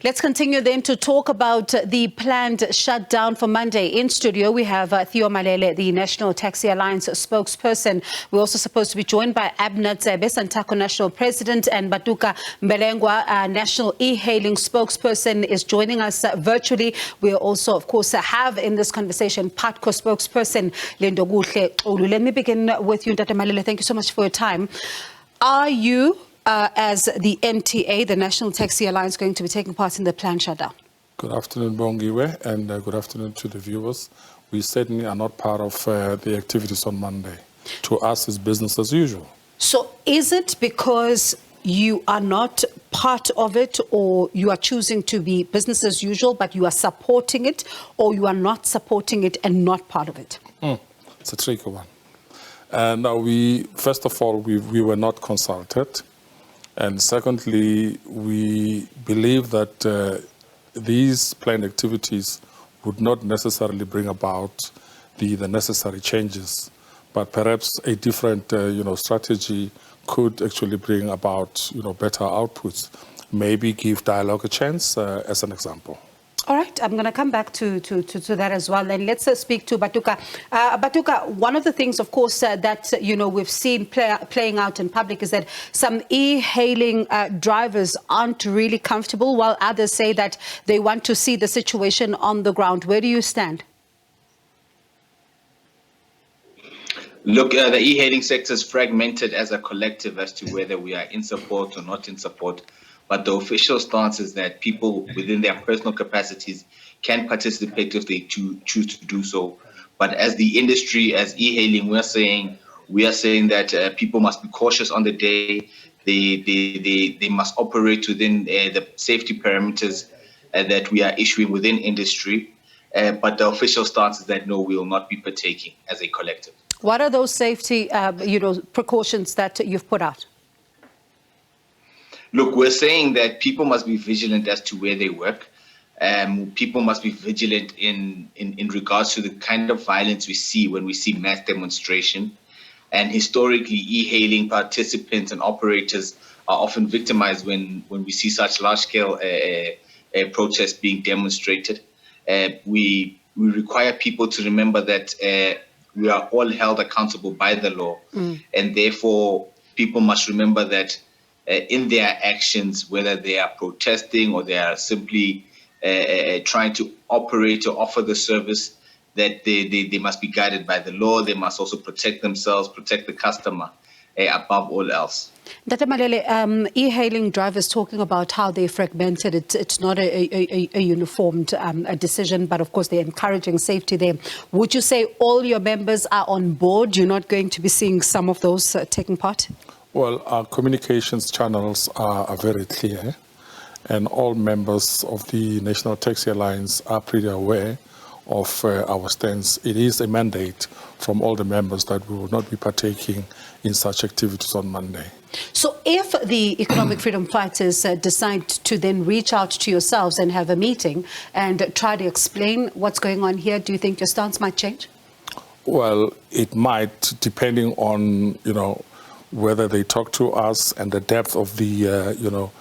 Let's continue then to talk about the planned shutdown for Monday. In studio, we have Theo, the National Taxi Alliance spokesperson. We're also supposed to be joined by Abner, Santaco National President, and Vhatuka Mbelengwa, National E-Hailing spokesperson, is joining us virtually. We also, of course, have in this conversation PATCO spokesperson, Lindoguhle. Let me begin with you, Dr. Malele. Thank you so much for your time. Are you, as the NTA, the National Taxi Alliance, going to be taking part in the planned shutdown? Good afternoon, Bongiwe, and good afternoon to the viewers. We certainly are not part of the activities on Monday. To us, it's business as usual. So is it because you are not part of it, or you are choosing to be business as usual, but you are supporting it, or you are not supporting it and not part of it? It's a tricky one. Now, first of all, we were not consulted. And secondly, we believe that these planned activities would not necessarily bring about the necessary changes, but perhaps a different strategy could actually bring about better outputs. Maybe give dialogue a chance, as an example. All right, I'm going to come back to that as well. And let's speak to Vhatuka. Vhatuka, one of the things, of course, that we've seen playing out in public is that some e-hailing drivers aren't really comfortable, while others say that they want to see the situation on the ground. Where do you stand? Look, the e-hailing sector is fragmented as a collective as to whether we are in support or not in support. But the official stance is that people within their personal capacities can participate if they choose to do so. But as the industry, as e-hailing, we are saying that people must be cautious on the day. They must operate within the safety parameters that we are issuing within industry. But the official stance is that no, we will not be partaking as a collective. What are those safety precautions that you've put out? Look, we're saying that people must be vigilant as to where they work. People must be vigilant in regards to the kind of violence we see when we see mass demonstration. And historically, e-hailing participants and operators are often victimized when we see such large-scale protests being demonstrated. We require people to remember that we are all held accountable by the law. And therefore, people must remember that in their actions, whether they are protesting or they are simply trying to operate or offer the service, that they must be guided by the law. They must also protect themselves, protect the customer above all else. Dr. Malele, e-hailing drivers talking about how they're fragmented. It's not a uniformed decision, but of course they're encouraging safety there. Would you say all your members are on board? You're not going to be seeing some of those taking part? Well, our communications channels are very clear, and all members of the National Taxi Alliance are pretty aware of our stance. It is a mandate from all the members that we will not be partaking in such activities on Monday. So if the economic freedom fighters decide to then reach out to yourselves and have a meeting and try to explain what's going on here, do you think your stance might change? Well, it might, depending on, whether they talk to us and the depth of the,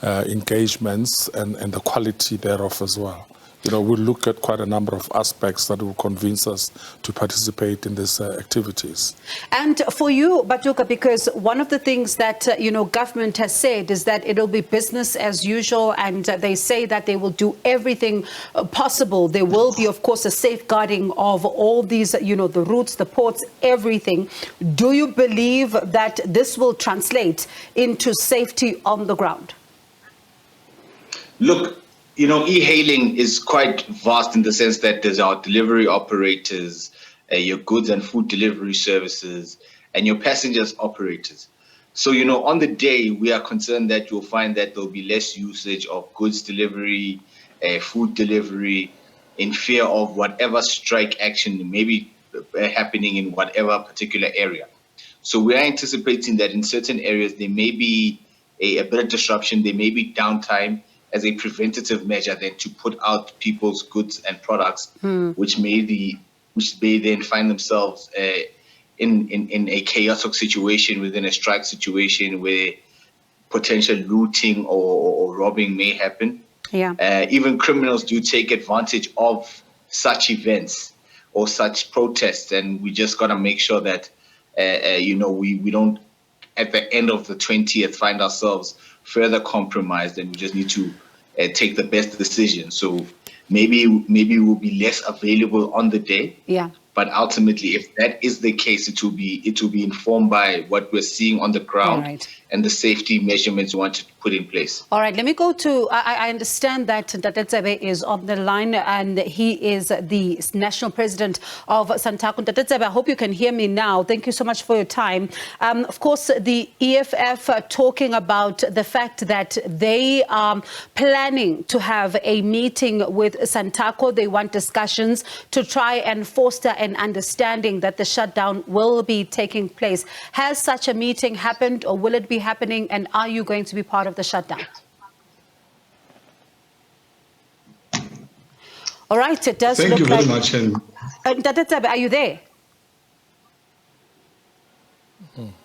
engagements and the quality thereof as well. We'll look at quite a number of aspects that will convince us to participate in these activities. And for you, Vhatuka, because one of the things that, government has said is that it'll be business as usual, and they say that they will do everything possible. There will be, of course, a safeguarding of all these, the routes, the ports, everything. Do you believe that this will translate into safety on the ground? Look, e-hailing is quite vast in the sense that there's our delivery operators, your goods and food delivery services, and your passengers operators. So, on the day, we are concerned that you'll find that there'll be less usage of goods delivery, food delivery, in fear of whatever strike action may be happening in whatever particular area. So we are anticipating that in certain areas, there may be a bit of disruption, there may be downtime, as a preventative measure than to put out people's goods and products, which may then find themselves in a chaotic situation within a strike situation where potential looting or robbing may happen. Yeah. Even criminals do take advantage of such events or such protests, and we just got to make sure that we don't at the end of the 20th find ourselves further compromised, and we just need to take the best decision. So maybe we'll be less available on the day. Yeah. But ultimately, if that is the case, it will be informed by what we're seeing on the ground and the safety measurements we want to put in place. All right, let me go to, I understand that Tsebe is on the line, and he is the national president of Santaco. Tsebe, I hope you can hear me now. Thank you so much for your time. Of course, the EFF are talking about the fact that they are planning to have a meeting with Santaco. They want discussions to try and foster an understanding that the shutdown will be taking place. Has such a meeting happened, or will it be happening, and are you going to be part of the shutdown? All right, it does Thank look you like... very much. And Tsebe, are you there?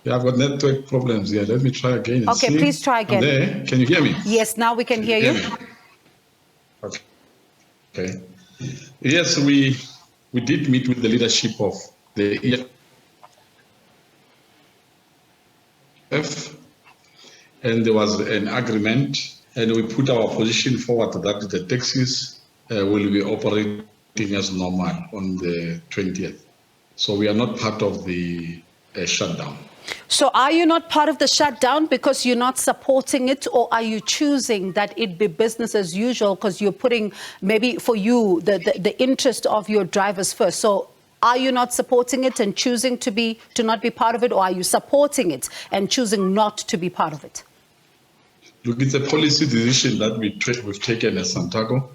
yeah, I've got network problems here. Let me try again. And okay, see. please try again. I'm there. Can you hear me? Yes, now we can hear you. Okay. Yes, we did meet with the leadership of the EFF, and there was an agreement, and we put our position forward that the taxis will be operating as normal on the 20th. So we are not part of the shutdown. So are you not part of the shutdown because you're not supporting it, or are you choosing that it be business as usual because you're putting maybe for you the interest of your drivers first? So are you not supporting it and choosing to not be part of it, or are you supporting it and choosing not to be part of it? Look, it's a policy decision that we've taken as Santaco.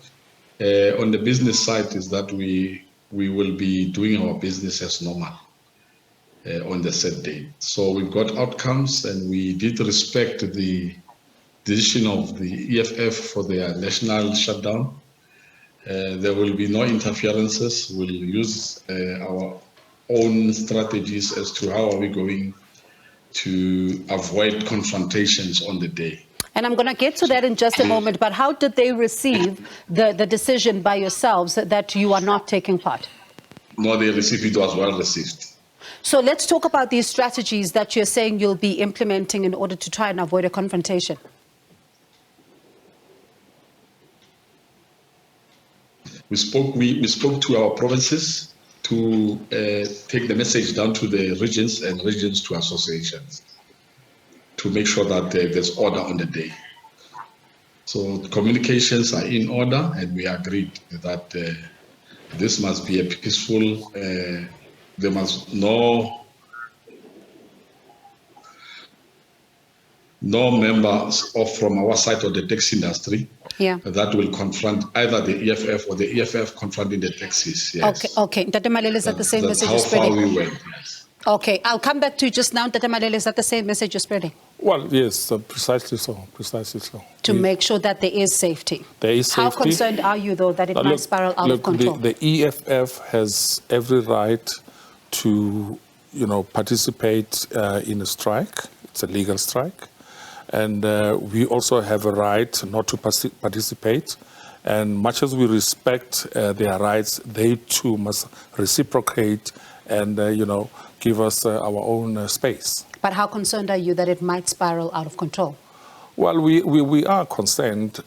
On the business side is that we will be doing our business as normal on the set date. So we've got outcomes, and we did respect the decision of the EFF for their national shutdown. There will be no interferences. We'll use our own strategies as to how are we going to avoid confrontations on the day. And I'm going to get to that in just a moment, but how did they receive the decision by yourselves that you are not taking part? No, they received it, was well received. So let's talk about these strategies that you're saying you'll be implementing in order to try and avoid a confrontation. We spoke to our provinces to take the message down to the regions and regions to associations to make sure that there's order on the day. So the communications are in order, and we agreed that this must be a peaceful, there must no members from our side of the taxi industry that will confront either the EFF or the EFF confronting the taxis. Yes. Okay. Tate Malele, is that the same message you're spreading? That's how far we went, yes. Okay, I'll come back to you just now. Tate Malele, is that the same message you're spreading? Well, yes, precisely so, precisely so. To make sure that there is safety. There is safety. How concerned are you, though, that it might spiral out of control? The EFF has every right to, participate in a strike. It's a legal strike. And we also have a right not to participate. And much as we respect their rights, they too must reciprocate and, give us our own space. But how concerned are you that it might spiral out of control? Well, we are concerned,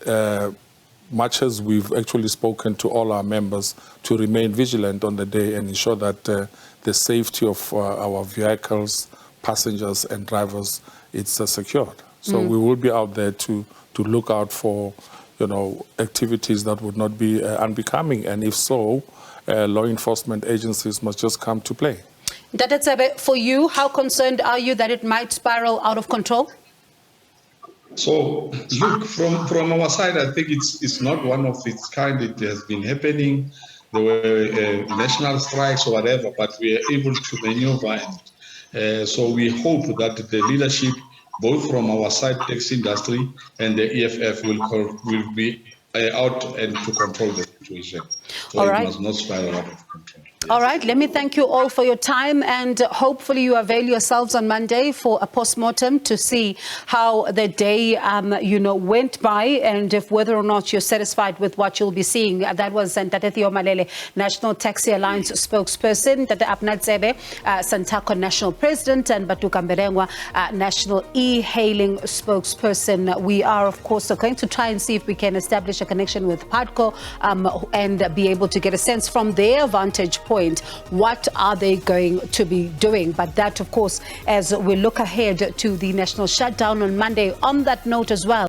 much as we've actually spoken to all our members to remain vigilant on the day and ensure that the safety of our vehicles, passengers and drivers, it's secured. So we will be out there to look out for, activities that would not be unbecoming. And if so, law enforcement agencies must just come to play. Tate Tsebe, for you, how concerned are you that it might spiral out of control? So, look, from our side, I think it's not one of its kind. It has been happening. There were national strikes or whatever, but we are able to maneuver. So we hope that the leadership, both from our side, taxi industry, and the EFF will be out and to control the situation. So it must not spiral out of control. All right, let me thank you all for your time, and hopefully you avail yourselves on Monday for a post-mortem to see how the day, went by, and if whether or not you're satisfied with what you'll be seeing. That was Ntate Theo Malele, National Taxi Alliance spokesperson, Ntate Abner Santaco National President, and Vhatuka Mbelengwa, National E-Hailing spokesperson. We are, of course, going to try and see if we can establish a connection with PADCO and be able to get a sense from their vantage point, what are they going to be doing. But that, of course, as we look ahead to the national shutdown on Monday. On that note as well,